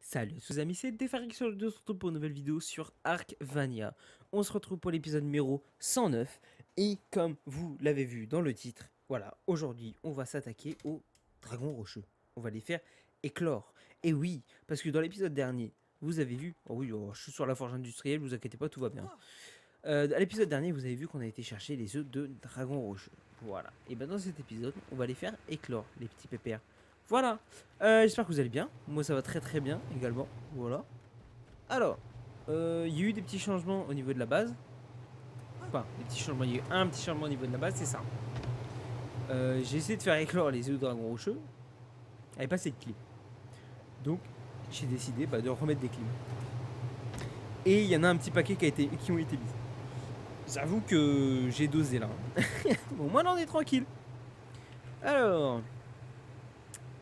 Salut à tous les amis, c'est Defarix sur le dos surtout pour une nouvelle vidéo sur Arkvania. On se retrouve pour l'épisode numéro 109 et comme vous l'avez vu dans le titre, voilà, aujourd'hui on va s'attaquer aux dragons rocheux. On va les faire éclore. Et oui, parce que dans l'épisode dernier, vous avez vu, oh oui, je suis sur la forge industrielle, vous inquiétez pas, tout va bien. À l'épisode dernier, vous avez vu qu'on a été chercher les œufs de dragon rocheux. Voilà. Et bien dans cet épisode, on va les faire éclore, les petits pépères. Voilà. J'espère que vous allez bien. Moi, ça va très très bien également. Voilà. Alors, il y a eu des petits changements au niveau de la base. Enfin, des petits changements. Il y a eu un petit changement au niveau de la base, c'est ça. J'ai essayé de faire éclore les œufs de dragon rocheux. Avec pas assez de clim. Donc, j'ai décidé de remettre des clims. Et il y en a un petit paquet qui ont été mis. J'avoue que j'ai dosé là. Bon, moi, on est tranquille. Alors,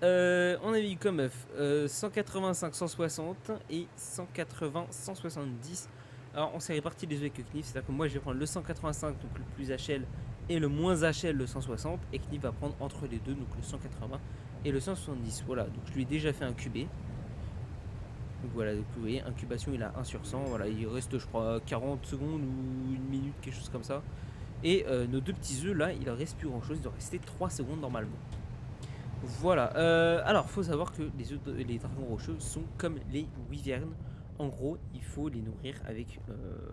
on a mis comme œuf 185, 160 et 180, 170. Alors, on s'est réparti les œufs avec Knif, c'est-à-dire que moi je vais prendre le 185, donc le plus HL, et le moins HL, le 160, et Knif va prendre entre les deux, donc le 180 et le 170. Voilà, donc je lui ai déjà fait incuber. Donc voilà, donc vous voyez, incubation il a 1 sur 100. Voilà, il reste, je crois, 40 secondes ou une minute, quelque chose comme ça. Et nos deux petits œufs là, il en reste plus grand chose, il doit rester 3 secondes normalement. Voilà, alors faut savoir que les dragons rocheux sont comme les wyvernes. En gros, il faut les nourrir avec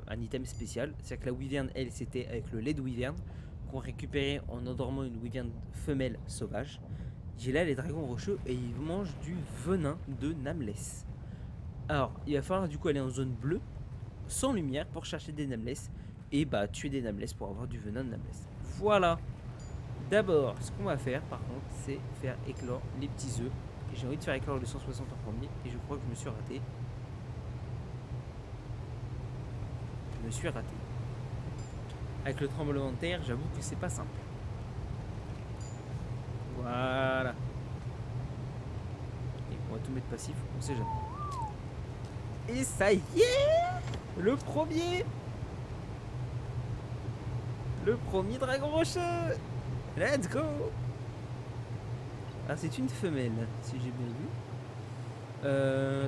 un item spécial. C'est-à-dire que la wyverne, elle, c'était avec le lait de wyverne qu'on récupérait en endormant une wyverne femelle sauvage. J'ai là les dragons rocheux et ils mangent du venin de Nameless. Alors, il va falloir du coup aller en zone bleue, sans lumière, pour chercher des Nameless et tuer des Nameless pour avoir du venin de Nameless. Voilà. D'abord, ce qu'on va faire par contre, c'est faire éclore les petits œufs. Et j'ai envie de faire éclore le 160 en premier. Et je crois que je me suis raté. Je me suis raté. Avec le tremblement de terre, j'avoue que c'est pas simple. Voilà. Et on va tout mettre passif, on sait jamais. Et ça y est, le premier. Le premier dragon rocheux. Let's go. Ah, c'est une femelle, si j'ai bien vu.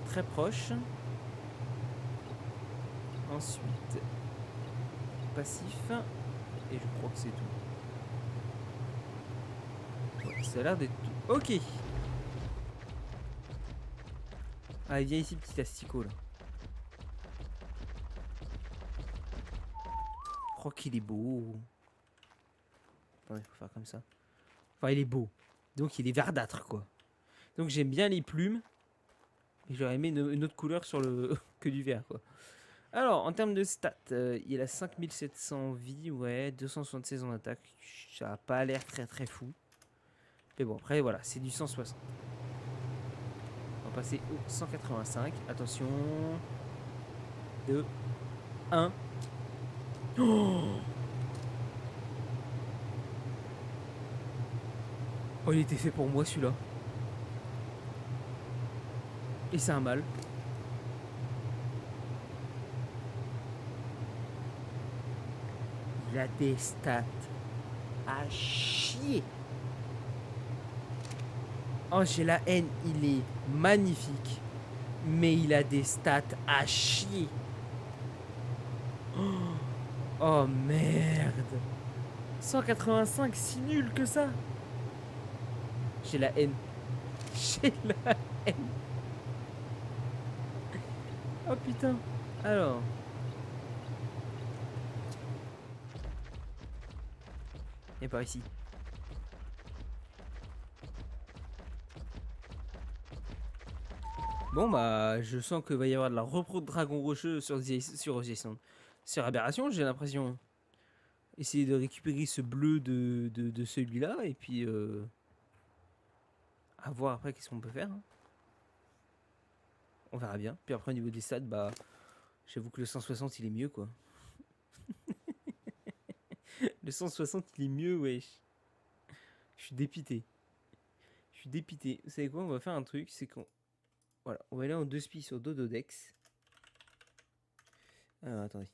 Très proche. Ensuite, passif. Et je crois que c'est tout. Ouais, ça a l'air d'être tout. Ok. Allez, viens ici, petit asticot là. Oh, qu'il est beau. Attendez, faut faire comme ça. Enfin, il est beau. Donc, il est verdâtre, quoi. Donc, j'aime bien les plumes. Et j'aurais aimé une autre couleur sur le que du vert, quoi. Alors, en termes de stats, il a 5700 vies, ouais, 276 en attaque. Ça a pas l'air très très fou. Mais bon, après, voilà, c'est du 160. On va passer au 185. Attention. 2, 1. Oh, oh, il était fait pour moi, celui-là. Et c'est un mâle. Il a des stats à chier. Oh, j'ai la haine, il est magnifique. Mais il a des stats à chier. Oh, oh merde. 185, si nul que ça. J'ai la haine. J'ai la haine. Oh putain. Alors. Et par ici. Bon bah, je sens qu'il va y avoir de la repro de dragon rocheux sur Aberration, j'ai l'impression. Essayer de récupérer ce bleu de celui-là et puis à voir après qu'est-ce qu'on peut faire, hein. On verra bien. Puis après au niveau des stats, j'avoue que le 160 il est mieux quoi. Le 160 il est mieux, wesh. Je suis dépité. Je suis dépité. Vous savez quoi, on va faire un truc, c'est qu'on... Voilà, on va aller en 2 spi sur Dododex. Alors attendez.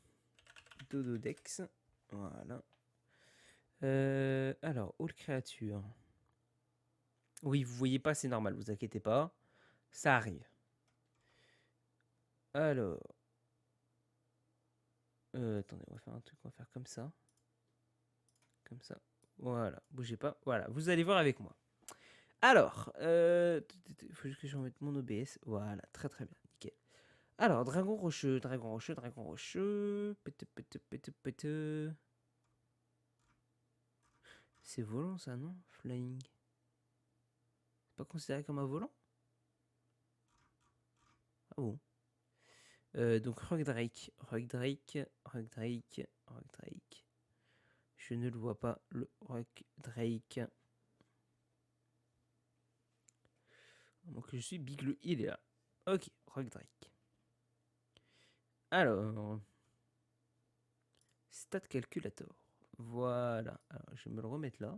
Dododex. Voilà. Alors, All créature. Oui, vous voyez pas, c'est normal, vous inquiétez pas. Ça arrive. Alors. Attendez, on va faire un truc, on va faire comme ça. Comme ça. Voilà, bougez pas. Voilà, vous allez voir avec moi. Alors, il faut juste que je remette mon OBS. Voilà, très très bien, nickel. Alors, dragon rocheux, dragon rocheux, dragon rocheux. Pete, pete, pete, pete. C'est volant ça, non? Flying. C'est pas considéré comme un volant? Ah bon? Donc Rock Drake, Rock Drake, Rock Drake, Rock Drake. Je ne le vois pas, le Rock Drake. Donc je suis Big Blue, il est là. Ok, Rock Drake. Alors, Stat Calculator. Voilà. Alors, je vais me le remettre là.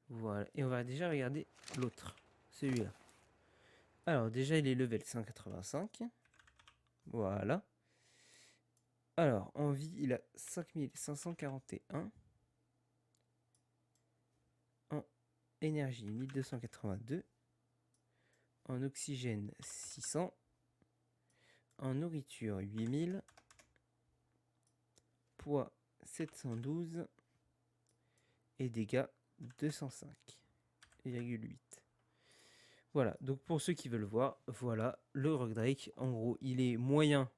Voilà. Et on va déjà regarder l'autre. Celui-là. Alors, déjà, il est level 185. Voilà. Alors, en vie, il a 5541. En énergie, 1282. En oxygène, 600. En nourriture, 8000. Poids, 712. Et dégâts, 205,8. Voilà, donc pour ceux qui veulent voir, voilà, le Rock Drake, en gros, il est moyen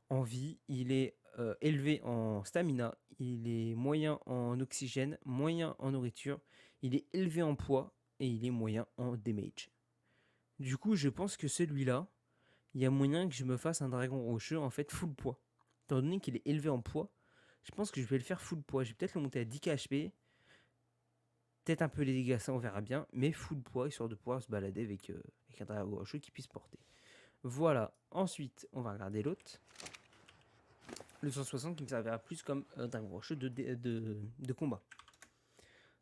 en vie, il est élevé en stamina, il est moyen en oxygène, moyen en nourriture, il est élevé en poids et il est moyen en damage. Du coup, je pense que celui-là, il y a moyen que je me fasse un dragon rocheux en fait full poids. Étant donné qu'il est élevé en poids, je pense que je vais le faire full poids. Je vais peut-être le monter à 10 HP. Peut-être un peu les dégâts, ça on verra bien, mais full poids, histoire de pouvoir se balader avec un dragon rocheux qui puisse porter. Voilà, ensuite on va regarder l'autre. Le 160 qui me servira plus comme dragon rocheux de combat.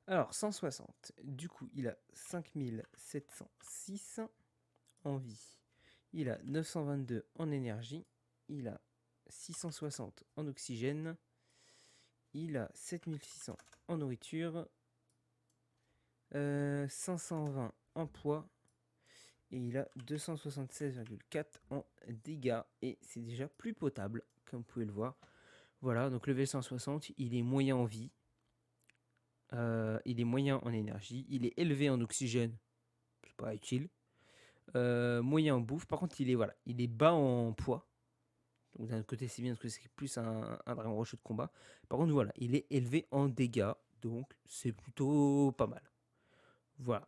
Alors 160, du coup il a 5706 en vie. Il a 922 en énergie. Il a 660 en oxygène. Il a 7600 en nourriture. 520 en poids et il a 276,4 en dégâts et c'est déjà plus potable comme vous pouvez le voir. Voilà, donc le V160 il est moyen en vie, il est moyen en énergie, il est élevé en oxygène, c'est pas utile, moyen en bouffe, par contre il est bas en poids. Donc d'un côté c'est bien parce que c'est plus un dragon rocheux de combat. Par contre voilà, il est élevé en dégâts, donc c'est plutôt pas mal. Voilà.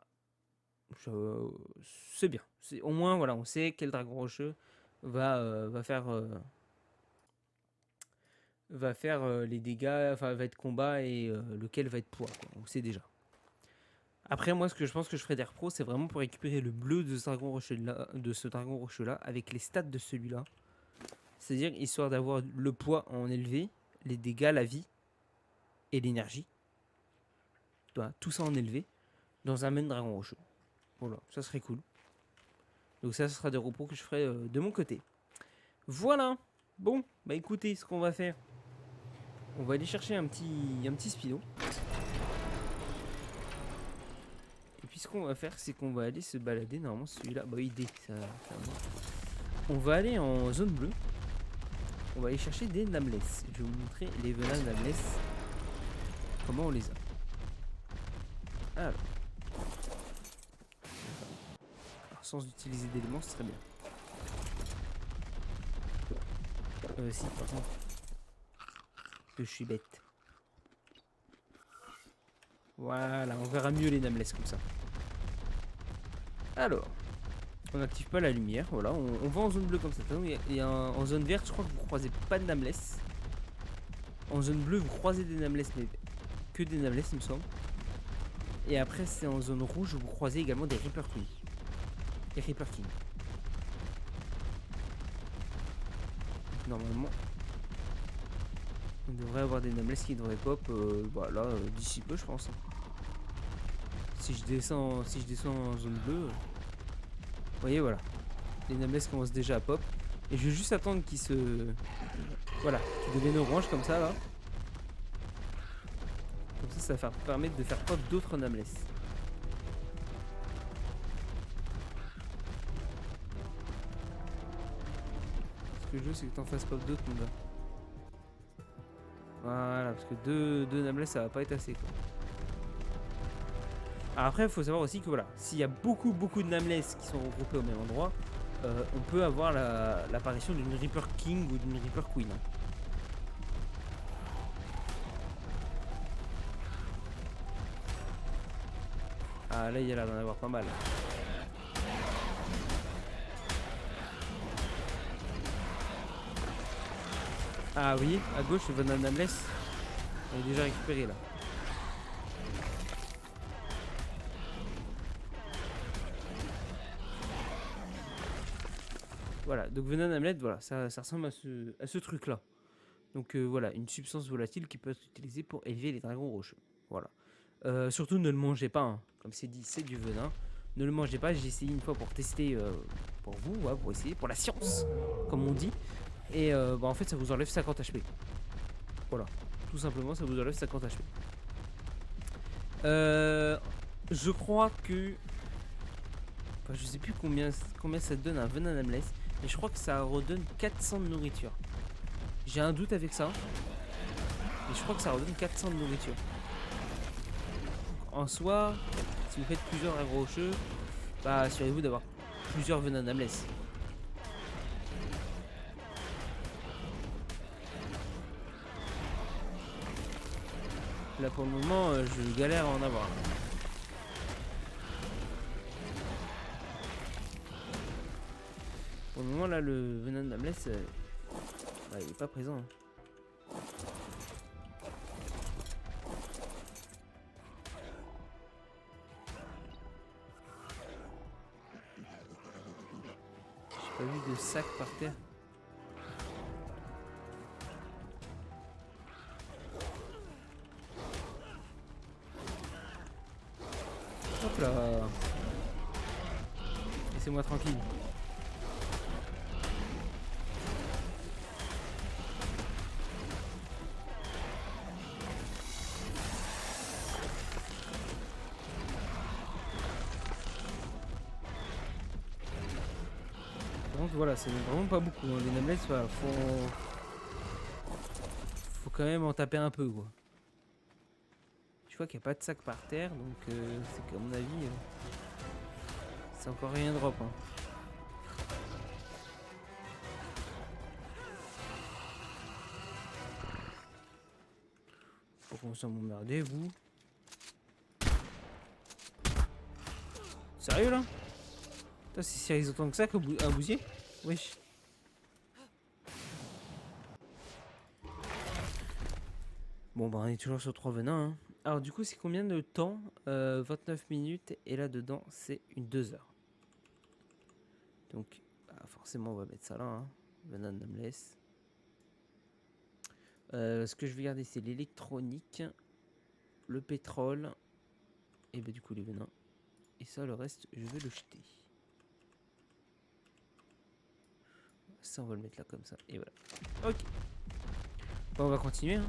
C'est bien. Au moins, voilà, on sait quel dragon rocheux va faire les dégâts, enfin va être combat et lequel va être poids. Quoi. On sait déjà. Après, moi, ce que je pense que je ferai des repros, c'est vraiment pour récupérer le bleu de ce dragon rocheux là, avec les stats de celui-là. C'est-à-dire histoire d'avoir le poids en élevé, les dégâts, la vie et l'énergie. Tout ça en élevé dans un même dragon rocheux. Voilà, ça serait cool. Donc ça, ce sera des repos que je ferai de mon côté. Voilà. Bon, bah écoutez, ce qu'on va faire, on va aller chercher un petit spino. Et puis ce qu'on va faire, c'est qu'on va aller se balader. Normalement, celui-là, bah idée, ça on va aller en zone bleue. On va aller chercher des Nameless. Je vais vous montrer les venin Nameless. Comment on les a. Alors, sans utiliser d'éléments, ce serait bien. Si, par contre. Que je suis bête. Voilà, on verra mieux les Nameless comme ça. Alors, on n'active pas la lumière, voilà, on va en zone bleue comme ça. Et en zone verte, je crois que vous croisez pas de Nameless. En zone bleue, vous croisez des Nameless, mais que des Nameless, il me semble. Et après, c'est en zone rouge, vous croisez également des Reaper Queen. Et Reaper King. Normalement, on devrait avoir des Nameless qui devraient pop voilà, d'ici peu, je pense. Si je descends en zone bleue, vous voyez, voilà. Les Nameless commencent déjà à pop. Et je vais juste attendre qu'ils se... Voilà, qu'ils deviennent orange comme ça, là. Comme ça va permettre de faire pop d'autres Nameless. que je veux, c'est que t'en fasses pas d'autres, mon gars. Voilà, parce que deux Nameless, ça va pas être assez, quoi. Alors après, il faut savoir aussi que voilà, s'il y a beaucoup de Nameless qui sont regroupés au même endroit, on peut avoir l'apparition d'une Reaper King ou d'une Reaper Queen. Hein. Ah là, il y a l'air d'en avoir pas mal. Ah oui, à gauche, le Venom Nameless. On est déjà récupéré là. Voilà, donc Venom Hamlet, voilà, ça ressemble à ce truc-là. Donc voilà, une substance volatile qui peut être utilisée pour élever les dragons rocheux. Voilà. Surtout ne le mangez pas, hein. Comme c'est dit, c'est du venin. Ne le mangez pas, j'ai essayé une fois pour tester, pour vous, ouais, pour essayer, pour la science, comme on dit. Et bah, en fait, ça vous enlève 50 HP. Voilà, tout simplement, ça vous enlève 50 HP. Je crois que... Enfin, je sais plus combien ça donne un venin Nameless, mais je crois que ça redonne 400 de nourriture. J'ai un doute avec ça, mais je crois que ça redonne 400 de nourriture. En soi, si vous faites plusieurs agro rocheux, bah assurez-vous d'avoir plusieurs venins Nameless. Là pour le moment, je galère à en avoir. Pour le moment là, le venin Nameless, bah, il est pas présent. Hein. J'ai pas vu de sac par terre. Hop là. Laissez-moi tranquille. Voilà, c'est vraiment pas beaucoup. Hein. Les Nameless, voilà, faut quand même en taper un peu, quoi. Je vois qu'il n'y a pas de sac par terre, donc c'est qu'à mon avis, c'est encore rien drop. Hein. Faut commencer à m'emmerder, vous. Sérieux là? Putain, c'est si autant que ça qu'un bousier? Wesh. Bon bah on est toujours sur 3 venins. Hein. Alors du coup c'est combien de temps 29 minutes et là dedans c'est une 2 heures. Donc bah, forcément on va mettre ça là. Hein. Venin Nameless. Ce que je vais garder c'est l'électronique, le pétrole et bah du coup les venins. Et ça le reste je vais le jeter. Ça on va le mettre là comme ça et voilà. Ok. Bon, on va continuer. Hein.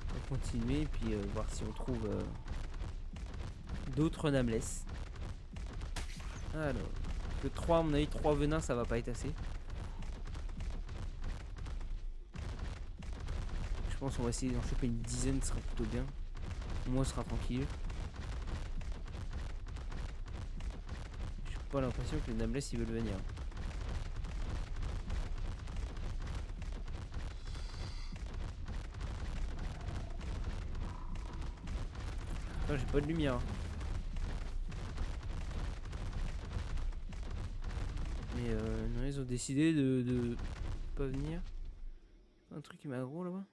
On va continuer et puis voir si on trouve d'autres Nameless. Alors, le 3 à mon avis 3 venins ça va pas être assez. Je pense qu'on va essayer d'en choper une dizaine, ce sera plutôt bien. Au moins on sera tranquille. J'ai pas l'impression que les Nameless ils veulent venir. Non, j'ai pas de lumière. Mais non, ils ont décidé de pas venir. Un truc qui m'a gros là-bas.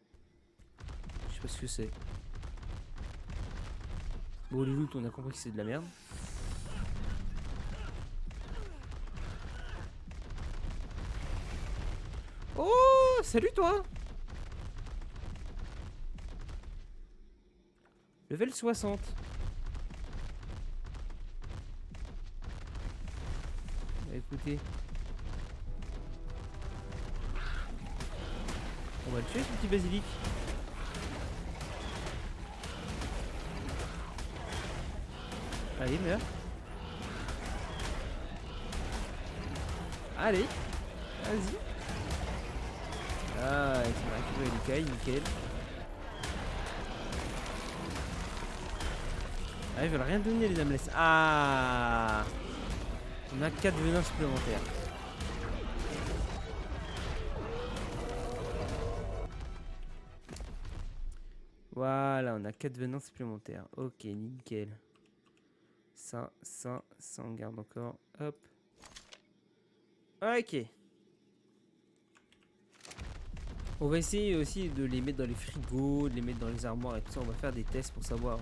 Je sais pas ce que c'est. Bon, les loot, on a compris que c'est de la merde. Oh, salut toi! Level 60. Bah écoutez. On va le tuer ce petit basilic. Allez, meurs. Allez, vas-y. Ah, il m'a récupéré les cailles, nickel. Ah, ils veulent rien donner les Nameless. Ah, on a 4 venins supplémentaires. Voilà, on a 4 venins supplémentaires. Ok, nickel. Ça, on garde encore. Hop. Ok. On va essayer aussi de les mettre dans les frigos, de les mettre dans les armoires et tout ça. On va faire des tests pour savoir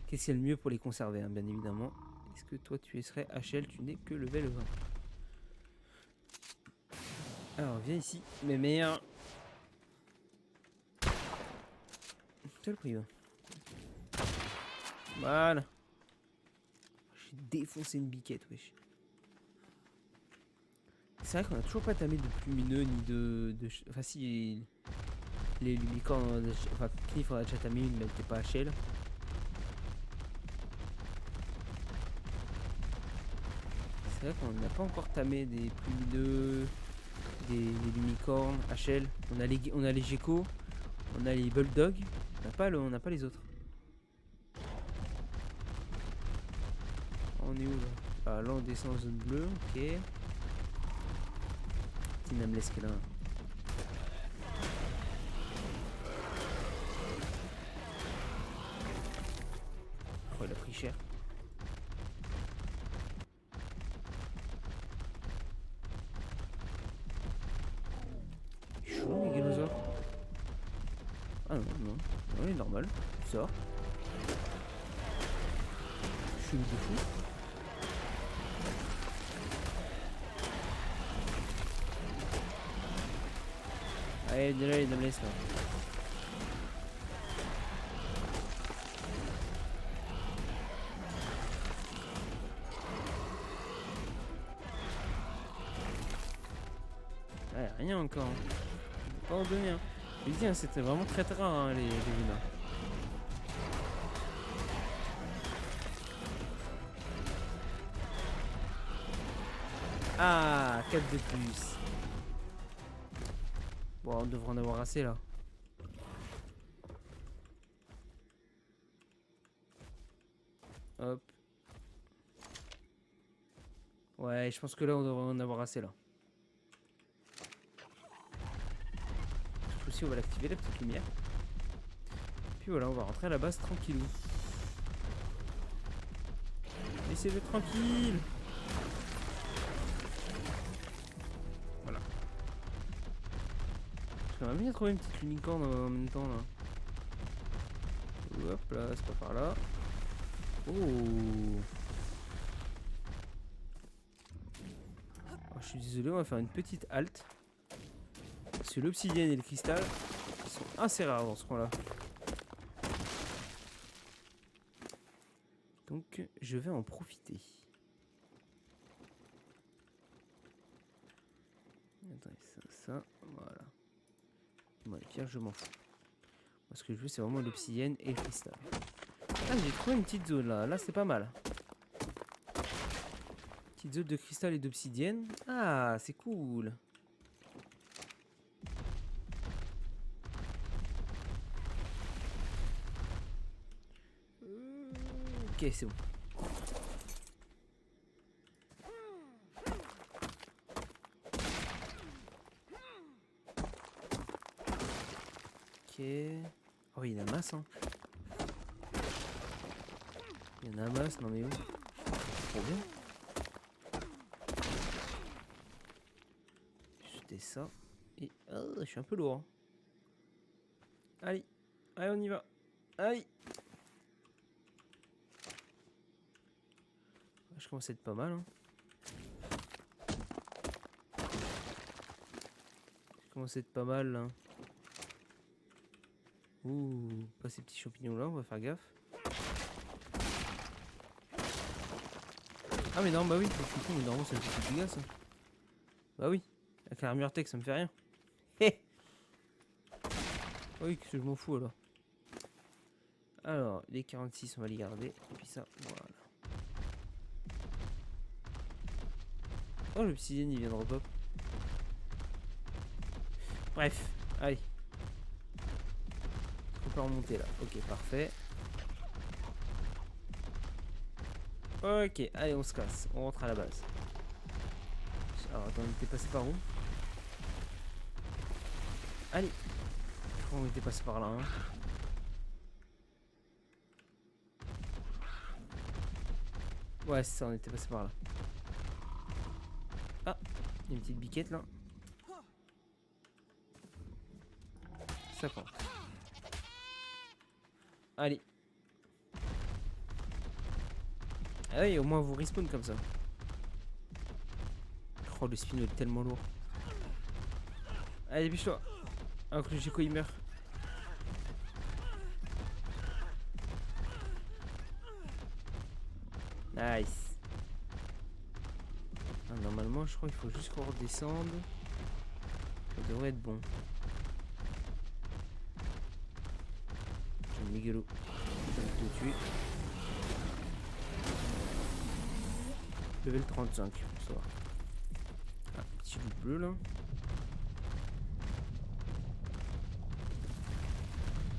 qu'est-ce qui est le mieux pour les conserver, hein, bien évidemment. Est-ce que toi tu serais HL? Tu n'es que level 20. Alors, viens ici, mes meilleurs. C'est le prix. Voilà. J'ai défoncé une biquette, wesh. C'est vrai qu'on a toujours pas tamé de plumineux ni enfin, si. Les licornes, enfin, Knif on a déjà tamé une, mais elle était pas HL. C'est vrai qu'on n'a pas encore tamé des plumineux, des unicornes, HL. On a les geckos, on a les bulldogs, on n'a pas les autres. On est où là? Ah, là on descend en zone bleue, ok. Petit Nameless qui est là. Oh, il a pris cher. Chaud les Ganosaures. Ah non, non, non, il est normal. Tu sors. Je suis de fou. Allez, déjà les Nameless là. Ouais, rien encore. Hein. Je peux pas en donner. Hein. Je dis, hein, c'était vraiment très rare hein, les venins. Ah, 4 de plus. Bon, on devrait en avoir assez là. Hop. Ouais, je pense que là, on devrait en avoir assez là. Aussi, on va l'activer la petite lumière. Puis voilà, on va rentrer à la base tranquillou. Laissez-le tranquille. Voilà. J'aimerais bien trouver une petite unicorn en même temps là. Hop là, c'est pas par là. Oh. Alors, je suis désolé, on va faire une petite halte. Parce que l'obsidienne et le cristal sont assez rares dans ce coin-là. Donc, je vais en profiter. Attendez, ça, voilà. Bon, les pierres, je m'en fous. Moi, ce que je veux, c'est vraiment l'obsidienne et le cristal. Ah, j'ai trouvé une petite zone là. Là, c'est pas mal. Petite zone de cristal et d'obsidienne. Ah, c'est cool. Ok, c'est bon. Ok. Oh, il y en a masse, hein. Il y en a masse, non mais où? Trop bien. Jeter ça. Et. Oh, je suis un peu lourd. Hein. Allez. Allez, on y va. Allez. Je commence à être pas mal. Hein. Je commence à être pas mal là. Ouh, pas ces petits champignons là, on va faire gaffe. Ah mais non, bah oui, c'est con, mais normalement ça me fait des dégâts ça. Bah oui, avec l'armure tech ça me fait rien. Hé. Oui, que je m'en fous alors. Alors, les 46 on va les garder. Et puis ça, voilà. Oh, l'obsidienne, il vient de repop. Bref, allez. On peut remonter là. Ok, parfait. Ok, allez, on se casse. On rentre à la base. Alors, attends, on était passé par où? Allez. Je crois qu'on était passé par là. Hein. Ouais, c'est ça, on était passé par là. Ah, il y a une petite biquette là. Ça compte. Allez. Ah oui, au moins vous respawn comme ça. Oh, le spino est tellement lourd. Allez, dépêche-toi. Alors que le Gecko il meurt. Nice. Ah, normalement, je crois qu'il faut juste qu'on redescende. Ça devrait être bon. J'ai un mégalo. Je vais te tuer. Level 35. Ça va. Ah, petit loup bleu là.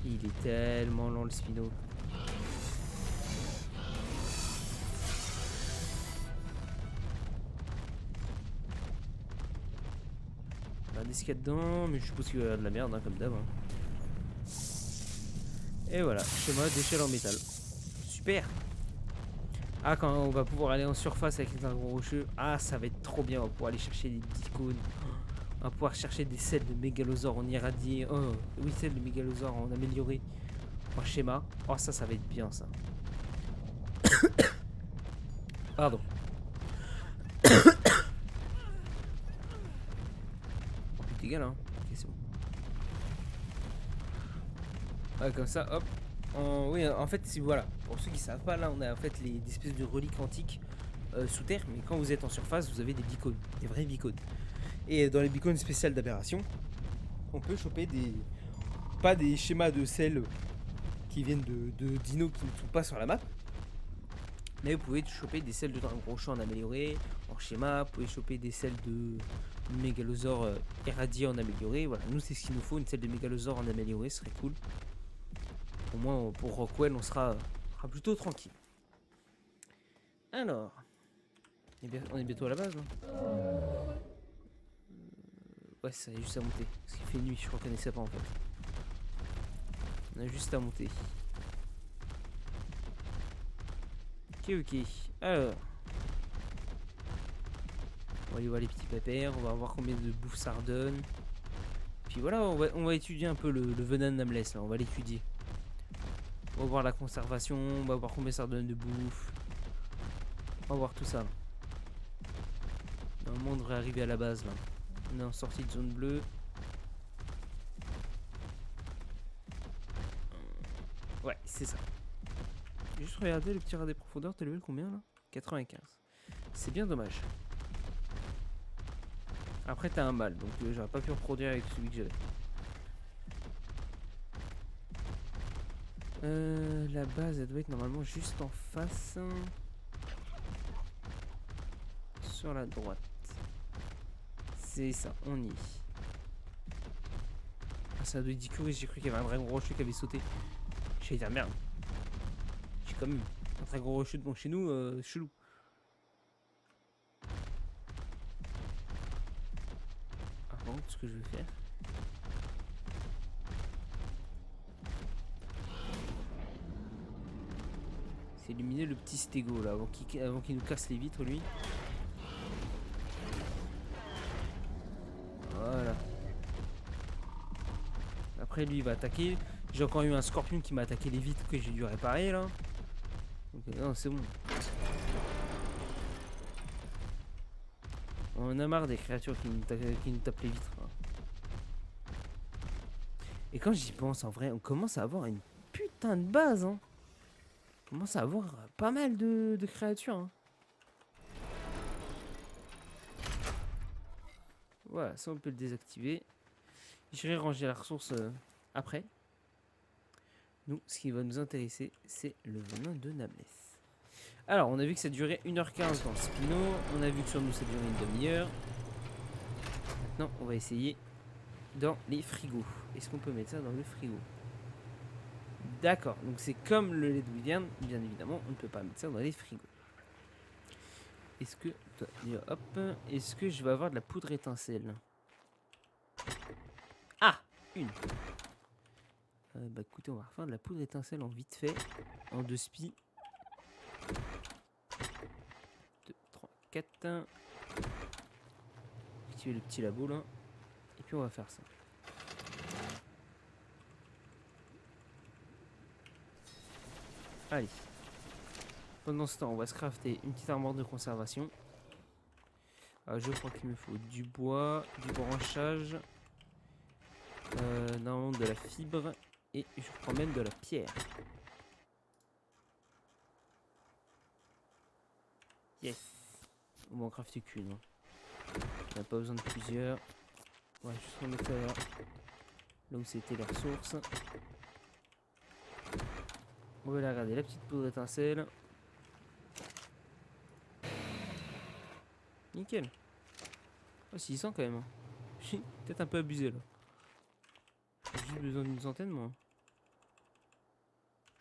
Il est tellement lent le spino. Regardez ce qu'il y a dedans, mais je suppose qu'il y a de la merde hein, comme d'hab. Hein. Et voilà, schéma d'échelle en métal. Super. Ah, quand on va pouvoir aller en surface avec les dragons rocheux. Ah, ça va être trop bien. On va pouvoir aller chercher des icônes. On va pouvoir chercher des selles de mégalosaures en irradié. Oh, oui, selles de mégalosaures en amélioré. En schéma. Oh, ça va être bien ça. Pardon. Oh, plus d'égal, hein. Ok, c'est bon. Ouais, comme ça, hop. Oui, en fait, si voilà. Pour ceux qui savent pas, là, on a en fait des espèces de reliques antiques sous terre. Mais quand vous êtes en surface, vous avez des beacons. Des vrais beacons. Et dans les beacons spéciales d'aberration, on peut choper des. Pas des schémas de sel qui viennent de dinos qui ne sont pas sur la map. Mais vous pouvez choper des selles de dragon rocheux en amélioré, en schéma. Vous pouvez choper des selles de mégalosaures irradiés en amélioré. Voilà, nous c'est ce qu'il nous faut, une selle de mégalosaures en amélioré, ce serait cool. Au moins pour Rockwell, on sera plutôt tranquille. Alors, on est bientôt à la base, non? Ouais, ça y est juste à monter. Parce qu'il fait nuit, je reconnaissais pas en fait. On a juste à monter. Ok. Alors. On va aller voir les petits pépères. On va voir combien de bouffe ça redonne. Puis voilà, on va étudier un peu le venin de Nameless. Là. On va l'étudier. On va voir la conservation. On va voir combien ça redonne de bouffe. On va voir tout ça. Normalement, on devrait arriver à la base là. On est en sortie de zone bleue. Ouais, c'est ça. Juste regarder le petit rat des profondeurs. T'as level combien là? 95. C'est bien dommage. Après, t'as un mal, donc j'aurais pas pu reproduire avec celui que j'avais. La base, elle doit être normalement juste en face. Sur la droite. C'est ça, on y est. Ah, ça doit être Dicurus, j'ai cru qu'il y avait un dragon rocheux qui avait sauté. J'ai dit, ah merde. J'ai quand même un dragon rocheux devant chez nous, chelou. Ah, par contre, ce que je vais faire. C'est éliminer le petit stégo là, avant qu'il nous casse les vitres, lui. Voilà. Après, lui, il va attaquer. J'ai encore eu un scorpion qui m'a attaqué les vitres que j'ai dû réparer là. Donc, non, c'est bon. On a marre des créatures qui nous tapent les vitres. Hein. Et quand j'y pense, en vrai, on commence à avoir une putain de base. Hein. On commence à avoir pas mal de créatures. Hein. Voilà, ça on peut le désactiver. J'irai ranger la ressource après. Nous, ce qui va nous intéresser, c'est le venin de Nameless. Alors, on a vu que ça durait 1h15 dans le Spino. On a vu que sur nous, ça durait une demi-heure. Maintenant, on va essayer dans les frigos. Est-ce qu'on peut mettre ça dans le frigo? D'accord, donc c'est comme le lait de William, bien évidemment, on ne peut pas mettre ça dans les frigos. Est-ce que... Hop, est-ce que je vais avoir de la poudre étincelle? Ah, une. Bah écoutez, on va refaire de la poudre étincelle en vite fait, en 2 spi. 2, 3, 4. Activer le petit labo là. Et puis on va faire ça. Allez. Pendant ce temps, on va se crafter une petite armoire de conservation. Je crois qu'il me faut du bois, du branchage, normalement de la fibre et je crois même de la pierre. Yes. On va en crafter qu'une. On n'a pas besoin de plusieurs. On va juste remettre ça là où c'était les ressources. On va aller regarder la petite poudre étincelle. Nickel. Oh, 600 quand même. J'ai peut-être un peu abusé là. J'ai juste besoin d'une centaine moi.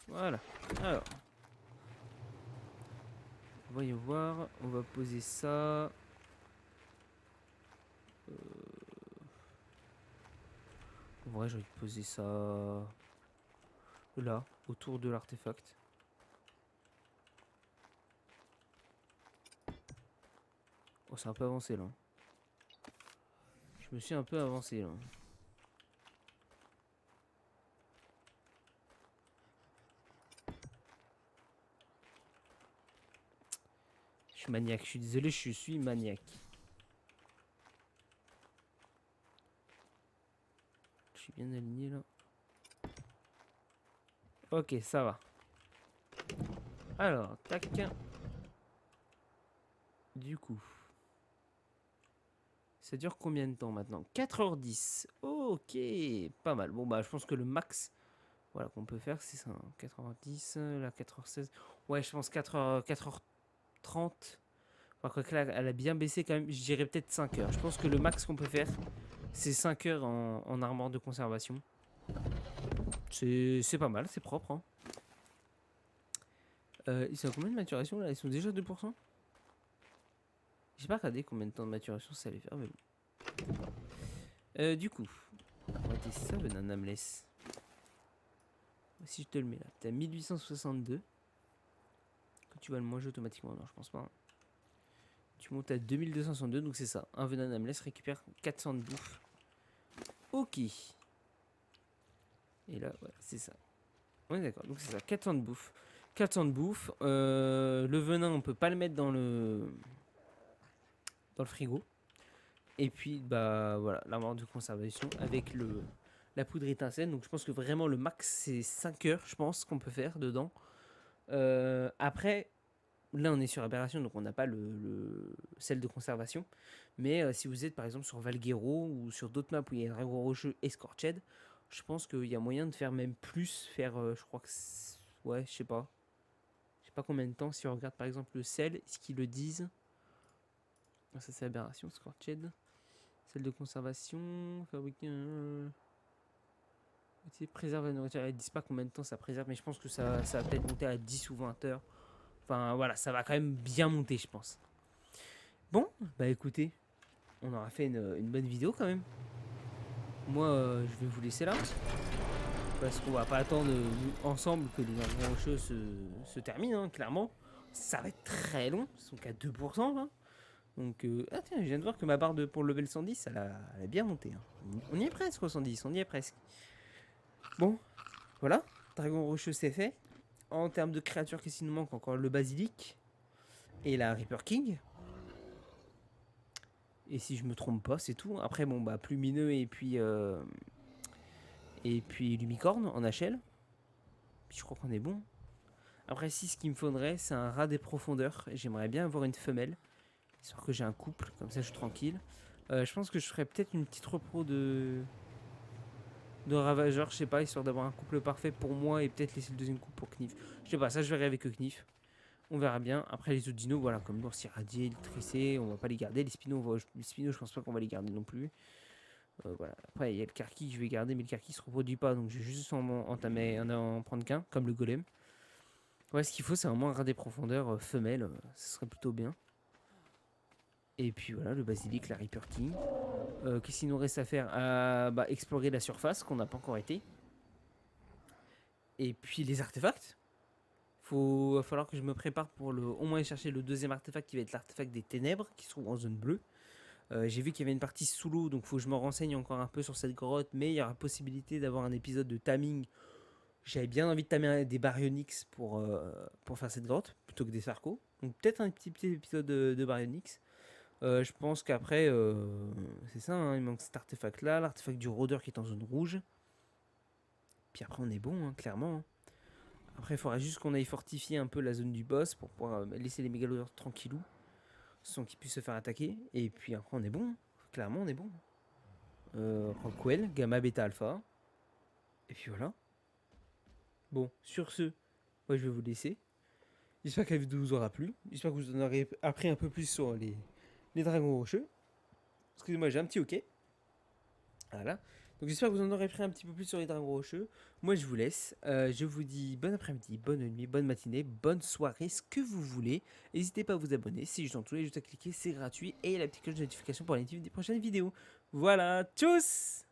Voilà. Alors. Voyons voir. On va poser ça. En vrai, j'aurais poser ça là, autour de l'artefact. Oh, c'est un peu avancé là. Je me suis un peu avancé là. Je suis maniaque, je suis désolé, je suis maniaque. Je suis bien aligné là. Ok, ça va. Alors, tac. Du coup. Ça dure combien de temps maintenant? 4h10. Ok, pas mal. Bon bah je pense que le max voilà qu'on peut faire c'est ça. 4h10, là 4h16. Ouais, je pense 4h30. Enfin, quoi que là, elle a bien baissé quand même. Je dirais peut-être 5h. Je pense que le max qu'on peut faire c'est 5h en armoire de conservation. C'est pas mal, c'est propre. Hein. Ils sont à combien de maturation là? Ils sont déjà 2%. J'ai pas regardé combien de temps de maturation ça allait faire, mais bon. Du coup, on va tester ça, Venin Nameless. Si je te le mets là, t'as 1862. Quand tu vas le manger automatiquement, non, je pense pas. Hein. Tu montes à 2262, donc c'est ça. Un Venin Nameless récupère 400 de bouffe. Ok. Et là, ouais, c'est ça. On est d'accord, donc c'est ça, 400 de bouffe. 400 de bouffe. Le venin, on peut pas le mettre dans le frigo. Et puis, bah voilà, l'armoire de conservation avec la poudre étincelle. Donc je pense que vraiment le max, c'est 5 heures, je pense, qu'on peut faire dedans. Après, là, on est sur Aberration, donc on n'a pas le sel de conservation. Mais si vous êtes, par exemple, sur Valguero ou sur d'autres maps où il y a Dragon Rocheux et Scorched, je pense qu'il y a moyen de faire même plus. Je crois que... Ouais, je sais pas. Je sais pas combien de temps. Si on regarde, par exemple, le sel, est-ce qu'ils le disent? Ça, c'est Aberration, Scorched. Celle de conservation, fabriquer un... Préserve la nourriture. Ils disent pas combien de temps ça préserve, mais je pense que ça va peut-être monter à 10 ou 20 heures. Enfin voilà, ça va quand même bien monter, je pense. Bon, bah écoutez, on aura fait une bonne vidéo quand même. Moi, je vais vous laisser là. Parce qu'on va pas attendre ensemble que les Dragons Rocheux se terminent, hein, clairement. Ça va être très long, ils sont qu'à 2%. Hein. Donc, ah tiens, je viens de voir que ma barre pour le level 110, elle a bien monté. Hein. On y est presque au 110, on y est presque. Bon, voilà, Dragon Rocheux c'est fait. En termes de créatures, qu'est-ce qu'il nous manque encore? Le Basilic et la Reaper King. Et si je me trompe pas, c'est tout. Après, bon, bah, Plumineux et puis Lumicorne en HL. Puis je crois qu'on est bon. Après, si ce qu'il me faudrait, c'est un rat des profondeurs. J'aimerais bien avoir une femelle. Histoire que j'ai un couple, comme ça je suis tranquille. Je pense que je ferais peut-être une petite repro de ravageur, je sais pas, histoire d'avoir un couple parfait pour moi et peut-être laisser le deuxième couple pour Knif. Je sais pas, ça je verrai avec Knif. On verra bien. Après les autres dinos, voilà, comme l'ours irradié, le tricé, on va pas les garder. Les spinos, je pense pas qu'on va les garder non plus. Voilà. Après, il y a le carquis que je vais garder, mais le carquis se reproduit pas, donc je vais juste en prendre qu'un, comme le golem. Ouais, ce qu'il faut, c'est un moins ras des profondeurs femelle, ce serait plutôt bien. Et puis voilà, le basilic, la Reaper King. Qu'est-ce qu'il nous reste à faire? Explorer la surface, qu'on n'a pas encore été. Et puis les artefacts. Va falloir que je me prépare pour au moins aller chercher le deuxième artefact qui va être l'artefact des ténèbres, qui se trouve en zone bleue. J'ai vu qu'il y avait une partie sous l'eau, donc il faut que je me renseigne encore un peu sur cette grotte, mais il y aura possibilité d'avoir un épisode de taming. J'avais bien envie de tamer des baryonyx pour faire cette grotte, plutôt que des sarcos. Donc peut-être un petit épisode de baryonyx. Je pense qu'après, c'est ça, hein, il manque cet artefact là, l'artefact du rôdeur qui est en zone rouge. Puis après on est bon, hein, clairement. Hein. Après il faudra juste qu'on aille fortifier un peu la zone du boss pour pouvoir laisser les mégalodores tranquillou, sans qu'ils puissent se faire attaquer. Et puis après on est bon, hein. Clairement on est bon. Rockwell, Gamma, Beta, Alpha. Et puis voilà. Bon, sur ce, moi je vais vous laisser. J'espère que la vidéo vous aura plu. J'espère que vous en aurez appris un peu plus sur les dragons rocheux. Excusez-moi, j'ai un petit hoquet. Voilà. Donc j'espère que vous en aurez appris un petit peu plus sur les dragons rocheux. Moi je vous laisse. Je vous dis bon après-midi, bonne nuit, bonne matinée, bonne soirée, ce que vous voulez. N'hésitez pas à vous abonner. C'est juste en tout, juste à cliquer, c'est gratuit. Et la petite cloche de notification pour les des prochaines vidéos. Voilà, tchuss!